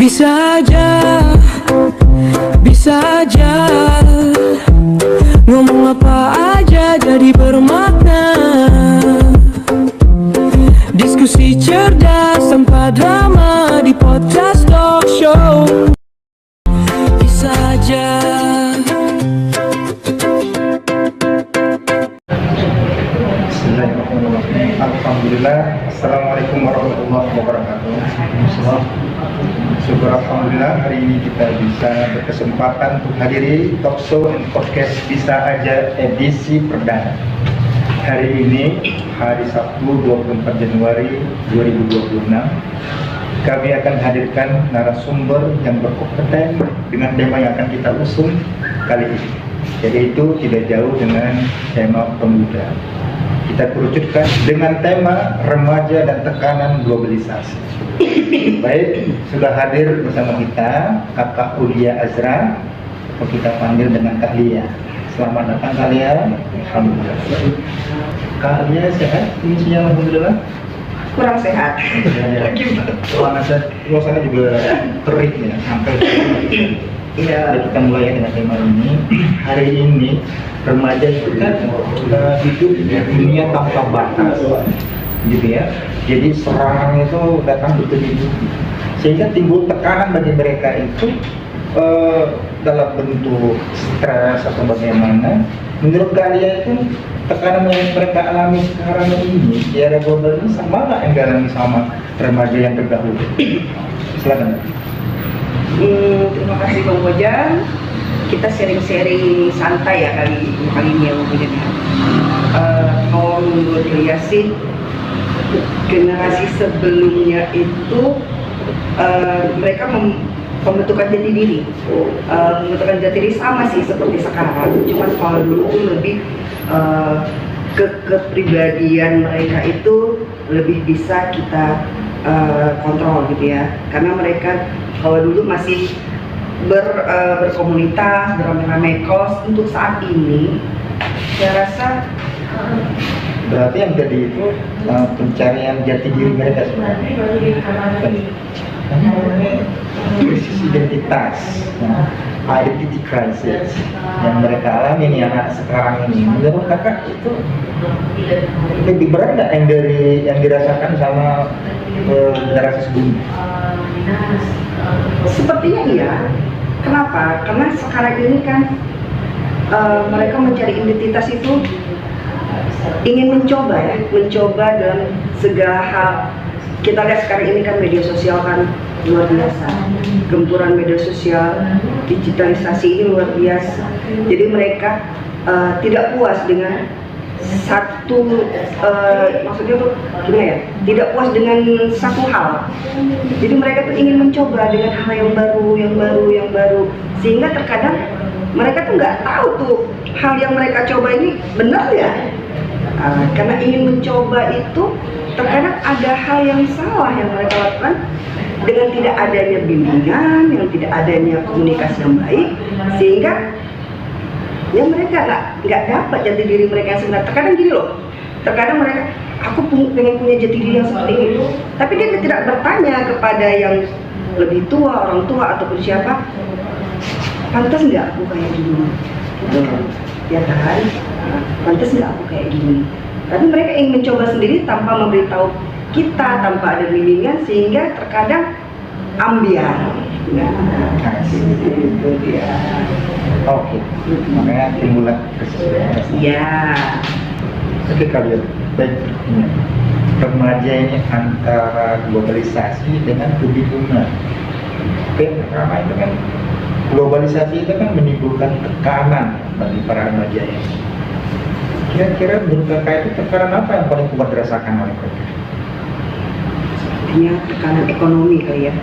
Bisa aja ngomong apa aja jadi bermakna. Diskusi cerdas tanpa drama di podcast talk show. Bisa aja. Alhamdulillah. Assalamualaikum warahmatullahi wabarakatuh. Syukur alhamdulillah hari ini kita bisa berkesempatan untuk hadiri talk show and podcast Bisa Aja edisi perdana. Hari ini hari Sabtu 24 Januari 2026 kami akan hadirkan narasumber yang berkompeten dengan tema yang akan kita usung kali ini, yaitu tidak jauh dengan tema pemuda. Kita kerucutkan dengan tema remaja dan tekanan globalisasi. Baik, sudah hadir bersama kita Kakak Ulia Azra, atau kita panggil dengan Kak Lia. Selamat datang Kak Lia. Alhamdulillah. Kak Lia sehat? Ini siang alhamdulillah. Kurang sehat. Suasana juga terik ya, sampai. Iya, kita mulai dengan tema ini. Hari ini remaja itu kan hidup di dunia tanpa batas, gitu ya. Jadi serangan itu datang betul-betul, sehingga timbul tekanan bagi mereka itu dalam bentuk stres atau bagaimana. Menurut kalian itu tekanan yang mereka alami sekarang ini di era global ini sama nggak yang dialami sama remaja yang terdahulu? Silakan. Terima kasih Bang Bojan. Kita sharing-sharing santai ya kali ini ya Bang Bojan. Kalau menurut saya sih generasi sebelumnya itu mereka pembentukan jati diri, membentukan jati diri sama sih seperti sekarang. Cuman kalau dulu tuh lebih kepribadian mereka itu lebih bisa kita kontrol gitu ya, karena mereka kalau dulu masih berkomunitas, beramai-ramai kos. Untuk saat ini saya rasa berarti yang jadi itu pencarian jati diri mereka sebenarnya. Krisis identitas, identity crisis yang mereka alami nih anak sekarang ini. Menurut kakak itu lebih berat nggak yang dirasakan sama generasi sebelumnya? Sepertinya iya. Kenapa? Karena sekarang ini kan mereka mencari identitas itu ingin mencoba dalam segala hal. Kita lihat sekarang ini kan media sosial kan luar biasa, gempuran media sosial, digitalisasi ini luar biasa. Jadi mereka tidak puas dengan satu, maksudnya tuh gimana ya? Tidak puas dengan satu hal. Jadi mereka tuh ingin mencoba dengan hal yang baru, sehingga terkadang mereka tuh nggak tahu tuh hal yang mereka coba ini benar ya. Karena ingin mencoba itu terkadang ada hal yang salah yang mereka lakukan dengan tidak adanya bimbingan, yang tidak adanya komunikasi yang baik, sehingga ya mereka nggak dapat jati diri mereka yang sebenarnya. Terkadang gini loh, terkadang mereka aku pengen punya jati diri yang seperti ini, tapi dia tidak bertanya kepada yang lebih tua, orang tua ataupun siapa, pantas nggak aku kayak gini, ya kan? Pantas nggak aku kayak gini. Tapi mereka ingin mencoba sendiri tanpa memberitahu kita, tanpa ada bimbingan, sehingga terkadang ambiar. Itu dia. Oke, makanya timbullah krisis. Ya. Oke kalian, baik. Remaja ini antara globalisasi dengan kebingungan. Oke, karena itu kan globalisasi itu kan menimbulkan tekanan bagi para remaja ini. Kira-kira menurut kakak itu tekanan apa yang paling kuat dirasakan oleh mereka? Sepertinya tekanan ekonomi kali ya.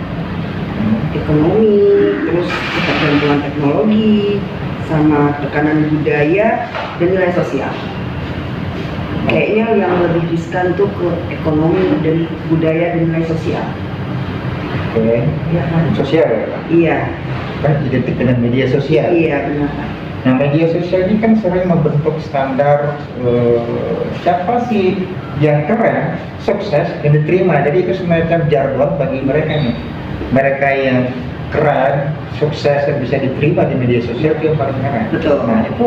Ekonomi, terus ketergantungan teknologi, sama tekanan budaya dan nilai sosial. Kayaknya yang lebih riskan tuh ke ekonomi dan budaya dan nilai sosial. Oke, Ya kan? sosial ya Pak? Iya. Kan identik dengan media sosial. Iya benar. Nah, media sosial ini kan sering membentuk standar siapa sih yang keren, sukses, dan diterima. Jadi itu semacam jargon bagi mereka nih. mereka yang keren, sukses dan bisa diterima di media sosial itu yang paling keren. Betul. Nah itu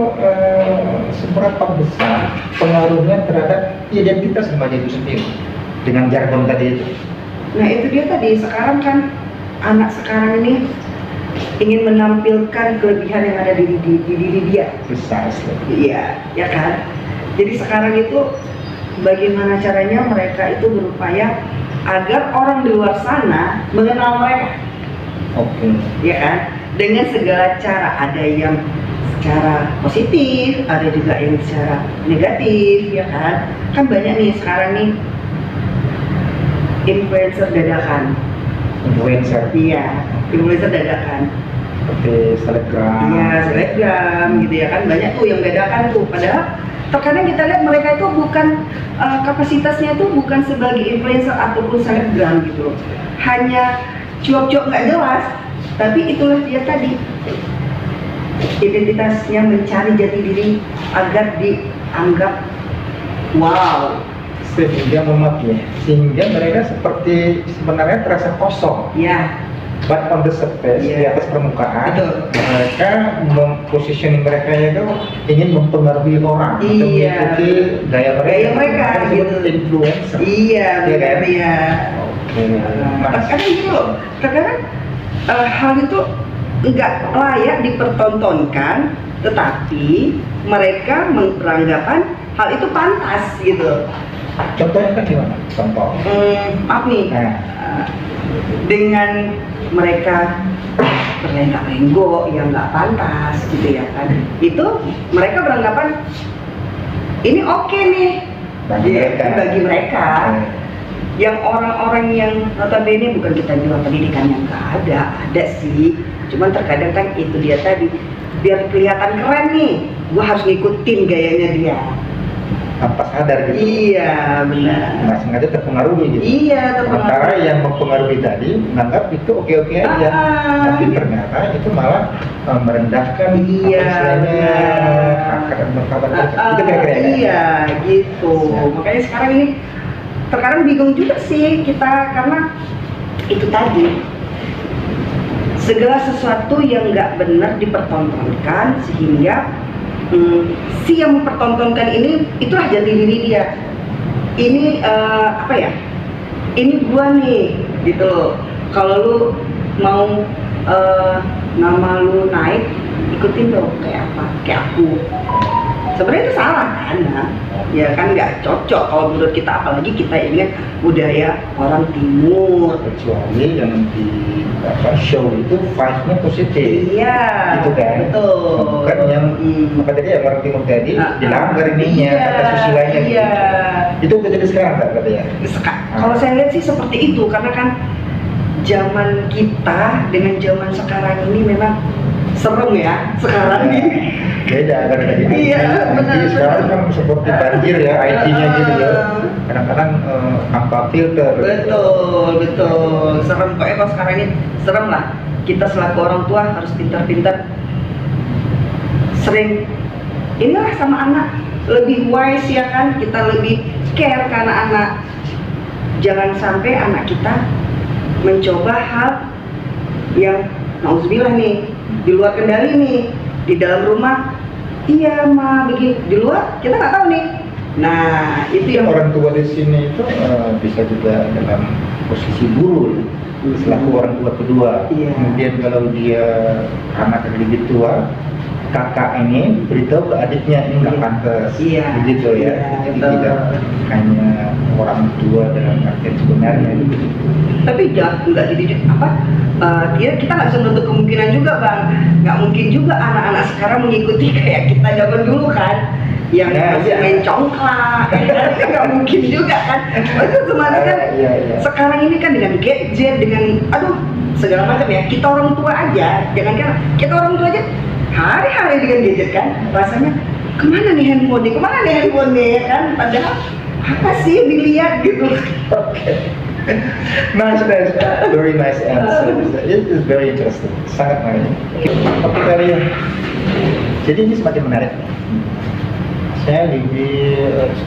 seberapa besar pengaruhnya terhadap identitas remaja itu sendiri dengan jargon tadi itu? Nah itu dia tadi, sekarang kan anak sekarang ini ingin menampilkan kelebihan yang ada di diri dia. Besar sekali. Iya, ya kan? Jadi sekarang itu bagaimana caranya mereka itu berupaya agar orang di luar sana mengenal mereka. Oke. Ya kan, dengan segala cara, ada yang secara positif, ada juga yang secara negatif, ya kan banyak nih sekarang nih influencer dadakan. Iya, influencer dadakan. Seperti selebgram. Iya, selebgram gitu ya kan, banyak tuh yang dadakan tuh. Padahal terkadang kita lihat mereka itu bukan kapasitasnya itu bukan sebagai influencer ataupun selebgram gitu, hanya cuap-cuap nggak jelas, tapi itulah dia tadi identitasnya, mencari jati diri agar dianggap wow, Sehingga sehingga mereka seperti sebenarnya terasa kosong. ya But on the surface, di Iya. atas permukaan, Betul. mereka mempositioning mereka itu ingin mempengaruhi orang, atau Iya. mengikuti gaya Gaya mereka, Mereka gitu. disebut influencer. iya Iya kan? benar ya. Oke. Nah, Terkadang gitu loh, terkadang hal itu nggak layak dipertontonkan, tetapi mereka beranggapan hal itu pantas gitu. contohnya kan gimana? Contoh. Maaf nih, Nah, dengan mereka berlenggak-lenggok yang nggak pantas gitu ya kan, itu mereka beranggapan ini oke nih bagi mereka. bagi mereka. Yang orang-orang yang notabene bukan kita bilang pendidikan yang nggak ada sih, cuman terkadang kan itu dia tadi, biar kelihatan keren nih, gua harus ngikutin gayanya dia. Tanpa sadar gitu. Iya benar. Nah, sengaja terpengaruhi gitu. Iya Sementara terpengaruh. yang mempengaruhi tadi menganggap itu oke-oke aja, tapi ternyata itu malah merendahkan Iya, istilahnya benar. hak dan martabat mereka. Itu kira-kira ya? Iya gitu. Makanya sekarang ini terkadang bingung juga sih kita, karena itu tadi segala sesuatu yang nggak benar dipertontonkan, sehingga si yang mempertontonkan ini itulah jati diri dia. Ini apa ya? Ini gua nih gitu loh. Kalau lu mau nama lu naik, ikutin dong kayak apa? Kayak aku. Sebenarnya itu salah kan? Nah? Ya kan nggak cocok kalau menurut kita, apalagi kita ingat budaya orang timur. Kecuali yang di show itu vibe-nya positif. Iya, Gitu kan? betul. Bukan yang apa tadi yang orang timur tadi dilanggar ininya, iya, kata susilanya gitu. iya. Itu udah jadi sekarang tak katanya? Kalau saya lihat sih seperti itu, karena kan zaman kita dengan zaman sekarang ini memang serem ya sekarang ini. Beda kan tadi. Iya, benar, Sekarang benar. kan seperti banjir ya, IT-nya gitu ya. Kadang-kadang tanpa filter. Betul. Serem pokoknya kalau sekarang ini serem lah. Kita selaku orang tua harus pintar-pintar. Sering inilah sama anak, lebih wise ya kan, kita lebih care ke anak-anak. Jangan sampai anak kita mencoba hal yang nauzubillah nih, di luar kendali nih, di dalam rumah iya ma begini, di luar kita nggak tahu nih. Nah itu yang Orang tua di sini itu bisa juga dalam posisi guru selaku orang tua kedua. Iya. Kemudian kalau dia anak yang lebih tua, kakak ini beritahu ke adiknya ini nggak pantas, Iya. begitu ya. Iya, Jadi betul. tidak hanya orang tua dalam artian sebenarnya. tapi nggak dididik apa, kita nggak bisa menutup kemungkinan juga bang, nggak mungkin juga anak-anak sekarang mengikuti kayak kita zaman dulu kan, yang Nah, masih iya. main congklak, nggak mungkin juga kan. Itu semuanya kan Iya, iya. sekarang ini kan dengan gadget, dengan segala macam ya, kita orang tua aja, jangan kita orang tua aja hari-hari dengan gadget kan, rasanya kemana nih handphone nih ya kan, padahal apa sih yang dilihat gitu. Okay. Nice, very nice answer. It is very interesting, sangat menarik. Oke, kita lihat. Jadi ini semakin menarik. Saya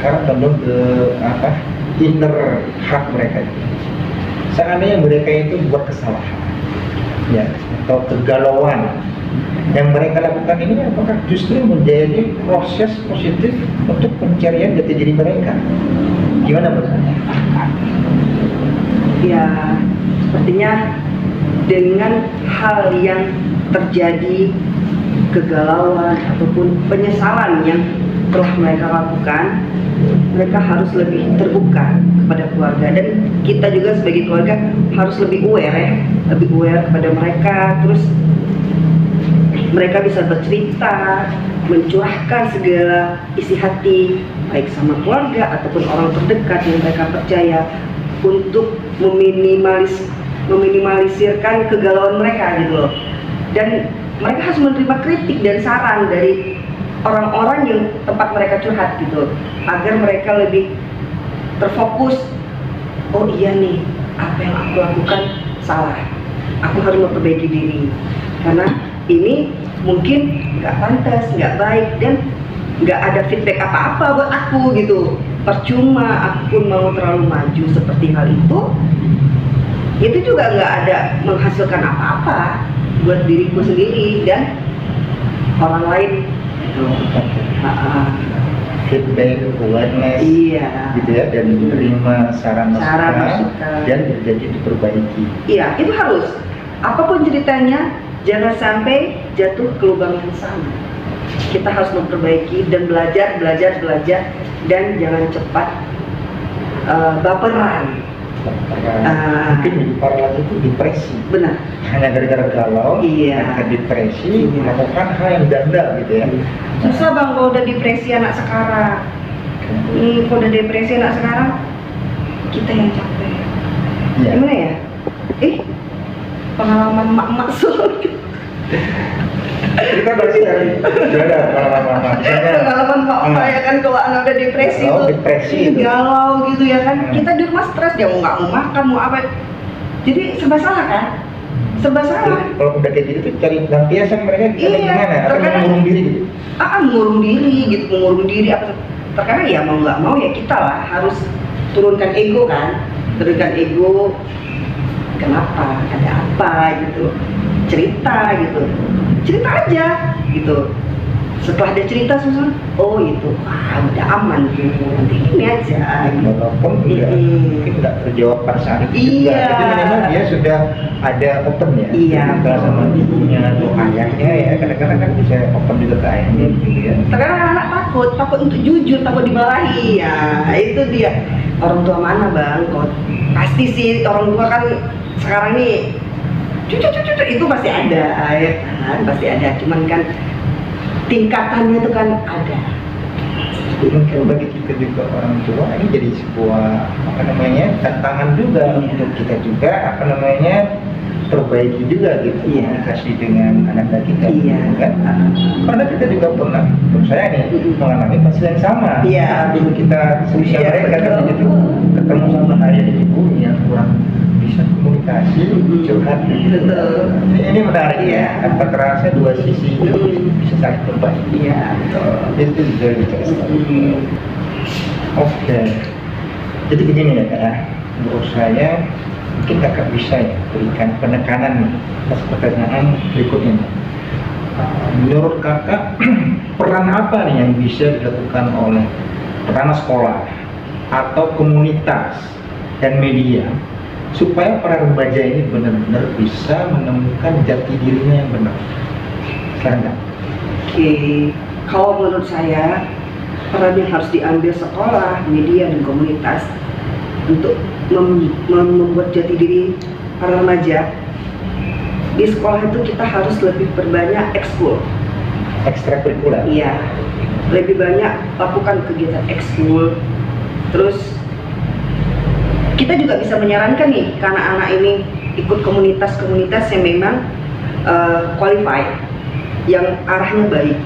sekarang condong ke inner heart mereka. seandainya mereka itu buat kesalahan, ya, atau kegalauan yang mereka lakukan ini, apakah justru menjadi proses positif untuk pencarian jati diri mereka? Gimana menurut Anda? Ya, sepertinya dengan hal yang terjadi, kegalauan ataupun penyesalan yang telah mereka lakukan, mereka harus lebih terbuka kepada keluarga, dan kita juga sebagai keluarga harus lebih aware ya, lebih aware kepada mereka. Terus mereka bisa bercerita, mencurahkan segala isi hati, baik sama keluarga ataupun orang terdekat yang mereka percaya, untuk meminimalisirkan kegalauan mereka gitu loh. Dan mereka harus menerima kritik dan saran dari orang-orang yang tempat mereka curhat gitu, agar mereka lebih terfokus. Oh iya nih, apa yang aku lakukan salah, aku harus memperbaiki diri, karena ini mungkin nggak pantas, nggak baik, dan nggak ada feedback apa-apa buat aku gitu. Percuma aku pun mau terlalu maju seperti hal itu juga nggak ada menghasilkan apa-apa buat diriku sendiri dan orang lain. Feedback, awareness, iya, gitu ya, dan menerima saran masukan dan jadi diperbaiki. Iya, itu harus. Apapun ceritanya, jangan sampai jatuh ke lubang yang sama. Kita harus memperbaiki dan belajar, dan jangan cepat baperan. Mungkin lebih parah lagi itu depresi. Benar. Hanya gara-gara galau, iya, depresi, melakukan hal yang ganda gitu ya. Susah bang kalau udah depresi anak sekarang. Kalau udah depresi anak sekarang, kita yang capek. Iya. Gimana ya? Pengalaman mak-mak soal. Kita pasti ada pengalaman mak ya kan, kalau anak udah depresi galau gitu ya kan. Kita di rumah stres, dia nggak mau makan, mau apa, jadi serba salah kan, serba salah. Kalau udah kayak gitu tuh cari lampiasan mereka gimana? Atau mengurung diri gitu? Mengurung diri apa? Terkadang ya mau nggak mau ya kita lah harus turunkan ego kan, kenapa, ada apa gitu, cerita aja gitu. Setelah dia cerita susah, oh itu udah aman tuh, nanti ini aja gitu. Walaupun mungkin nggak terjawab pada saat itu juga, tapi minimal dia sudah ada open ya, cerita sama ibunya atau ayahnya ya. Kadang-kadang kan bisa open juga ke ayahnya gitu ya. Terkadang anak takut untuk jujur, takut dimarahi ya. Itu dia, orang tua mana bang? Kok pasti sih orang tua kan sekarang nih cucu itu pasti ada ya kan, pasti ada, cuman kan tingkatannya itu kan ada. Mungkin bagi kita juga orang tua ini jadi sebuah tantangan juga untuk kita juga perbaiki juga gitu, komunikasi dengan anak-anak kita kan. Karena kita juga pernah, menurut saya nih, mengalami fase yang sama. Dulu kita seusia mereka kan itu ketemu sama ayah dan ibu yang kurang bisa komunikasi, curhat gitu. Ini menarik ya, apa terasa dua sisi itu bisa saling berbagi. Itu very interesting. Oke. Jadi begini ya kak, menurut saya mungkin kakak bisa ya berikan penekanan nih atas pertanyaan berikutnya. Menurut kakak peran apa nih yang bisa dilakukan oleh pertama sekolah atau komunitas dan media supaya para remaja ini benar-benar bisa menemukan jati dirinya yang benar? Sekarang kalau menurut saya peran yang harus diambil sekolah, media, dan komunitas untuk membuat jati diri para remaja. Di sekolah itu kita harus lebih berbanyak ekstrakurikuler. Iya, lebih banyak lakukan kegiatan ekskul. Terus kita juga bisa menyarankan nih ke anak-anak ini ikut komunitas-komunitas yang memang qualified, yang arahnya baik.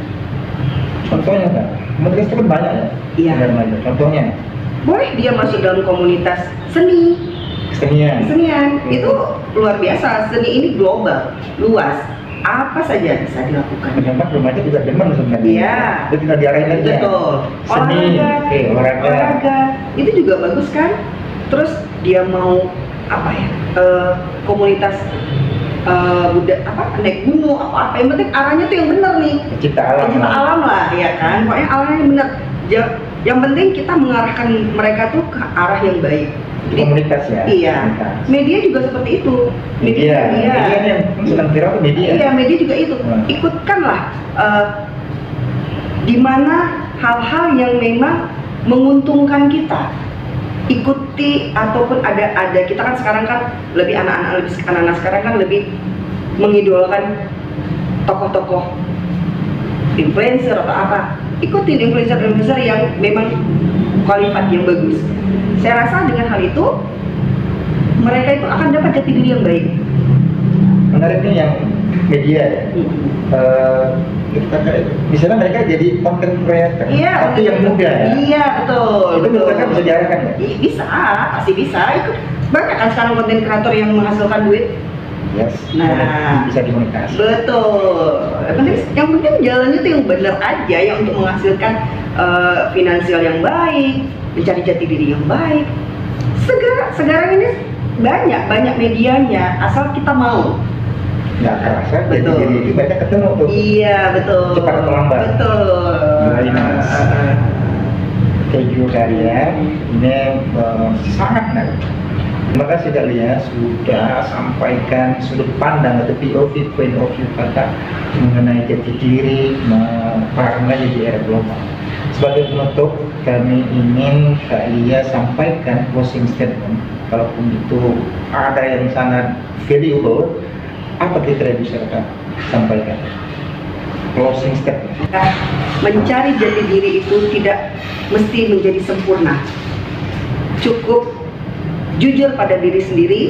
Contohnya kan, komunitas itu kan banyak ya. Iya. Contohnya boleh dia masuk dalam komunitas kesenian. Itu luar biasa. Seni ini global, luas, apa saja bisa dilakukan. Memang remaja juga demen sebenarnya. Iya. Itu tinggal diarahin aja. Betul. Seni, olahraga itu juga bagus kan. Terus dia mau apa ya, komunitas naik gunung apa yang penting arahnya tuh yang benar nih, Pencipta alam. pencipta alam lah ya kan, pokoknya arahnya yang benar. Yang penting kita mengarahkan mereka tuh ke arah yang baik. Jadi, Komunitas ya. iya, Komunitas. media juga seperti itu. Media yang sedang viral tuh media. Iya, media juga itu. Hmm. Ikutkanlah di mana hal-hal yang memang menguntungkan kita. Ikuti, ataupun ada kita kan sekarang kan lebih anak-anak sekarang kan lebih mengidolakan tokoh-tokoh influencer atau apa. Ikutin influencer yang memang qualified, yang bagus. Saya rasa dengan hal itu mereka itu akan dapat jati diri yang baik. Menariknya yang media ya. Misalnya mereka jadi content creator, Iya, tapi yang muda ya. Iya, betul. Itu menurut kakak bisa diarahkan ya? Bisa, pasti bisa. Itu banyak kan sekarang konten kreator yang menghasilkan duit. Yes. Nah, Bisa dimonetasi. betul. Yang penting jalannya tuh yang benar aja, yang untuk menghasilkan finansial yang baik, mencari jati diri yang baik. Sekarang ini banyak medianya, asal kita mau. Nggak kerasa jadi Betul. diri itu banyak ketemu tuh. Iya, betul. Cepat atau lambat. Betul. Very nice. Thank you kalian. Ini sangat menarik. Terima kasih kalian sudah sampaikan sudut pandang atau POV, point of view kakak mengenai jati diri Parangga di era global. Sebagai penutup, kami ingin Kak Lia sampaikan closing statement. Kalaupun itu ada yang sangat valuable, apa kita bisa Kak sampaikan? Closing statement. Mencari jati diri itu tidak mesti menjadi sempurna. Cukup jujur pada diri sendiri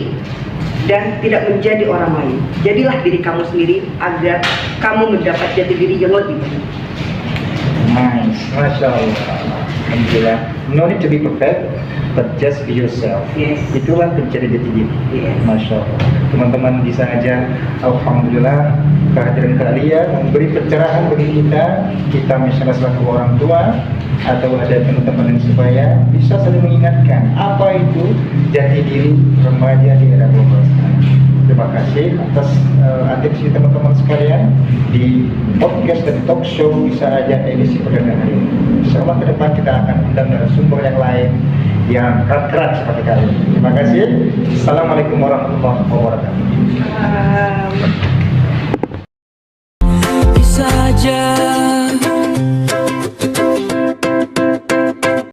dan tidak menjadi orang lain. Jadilah diri kamu sendiri agar kamu mendapat jati diri yang lebih baik. Nice, Masya Allah. Alhamdulillah. No need to be perfect, but just be yourself. Yes. Itulah pencari jati diri. Yes. Masya Allah. Teman-teman bisa aja, Alhamdulillah, kehadiran kalian memberi pencerahan bagi kita misalnya selaku orang tua atau ada teman-teman yang supaya bisa saling mengingatkan apa itu jati diri remaja di era global sekarang. Terima kasih atas atensi teman-teman sekalian di podcast dan talk show Bisa Aja edisi perdana hari ini. Selama ke depan kita akan undang narasumber yang lain yang keren-keren seperti kali ini. Terima kasih. Assalamualaikum warahmatullahi wabarakatuh. Bisa aja